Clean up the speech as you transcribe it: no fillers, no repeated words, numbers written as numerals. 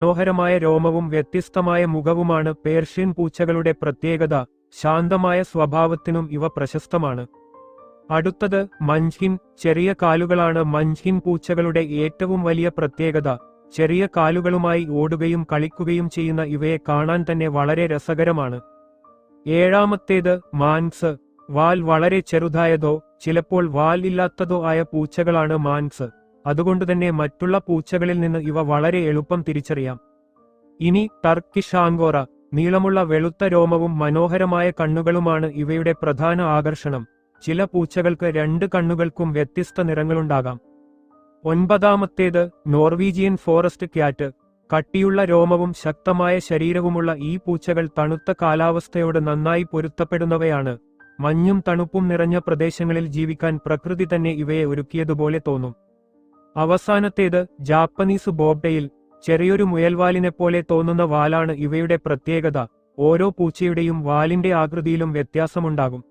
മനോഹരമായ രോമവും വ്യത്യസ്തമായ മുഖവുമാണ് പേർഷ്യൻ പൂച്ചകളുടെ പ്രത്യേകത. ശാന്തമായ സ്വഭാവത്തിനും ഇവ പ്രശസ്തമാണ്. അടുത്തത് മഞ്ച്കിൻ. ചെറിയ കാലുകളാണ് മഞ്ച്കിൻ പൂച്ചകളുടെ ഏറ്റവും വലിയ പ്രത്യേകത. ചെറിയ കാലുകളുമായി ഓടുകയും കളിക്കുകയും ചെയ്യുന്ന ഇവയെ കാണാൻ തന്നെ വളരെ രസകരമാണ്. ഏഴാമത്തേത് മാൻസ്. വാൽ വളരെ ചെറുതായതോ ചിലപ്പോൾ വാൽ ഇല്ലാത്തതോ ആയ പൂച്ചകളാണ് മാൻസ്. അതുകൊണ്ടുതന്നെ മറ്റുള്ള പൂച്ചകളിൽ നിന്ന് ഇവ വളരെ എളുപ്പം തിരിച്ചറിയാം. ഇനി ടർക്കിഷ് ആംഗോറ. നീളമുള്ള വെളുത്ത രോമവും മനോഹരമായ കണ്ണുകളുമാണ് ഇവയുടെ പ്രധാന ആകർഷണം. ചില പൂച്ചകൾക്ക് 2 കണ്ണുകൾക്കും വ്യത്യസ്ത നിറങ്ങളുണ്ടാകാം. ഒൻപതാമത്തേത് നോർവീജിയൻ ഫോറസ്റ്റ് ക്യാറ്റ്. കട്ടിയുള്ള രോമവും ശക്തമായ ശരീരവുമുള്ള ഈ പൂച്ചകൾ തണുത്ത കാലാവസ്ഥയോട് നന്നായി പൊരുത്തപ്പെടുന്നവയാണ്. മഞ്ഞും തണുപ്പും നിറഞ്ഞ പ്രദേശങ്ങളിൽ ജീവിക്കാൻ പ്രകൃതി തന്നെ ഇവയെ ഒരുക്കിയതുപോലെ തോന്നും. അവസാനത്തേത് ജാപ്പനീസ് ബോബ്ടെയിൽ. ചെറിയൊരു മുയൽവാലിനെപ്പോലെ തോന്നുന്ന വാലാണ് ഇവയുടെ പ്രത്യേകത. ഓരോ പൂച്ചയുടെയും വാലിന്റെ ആകൃതിയിലും വ്യത്യാസമുണ്ടാകും.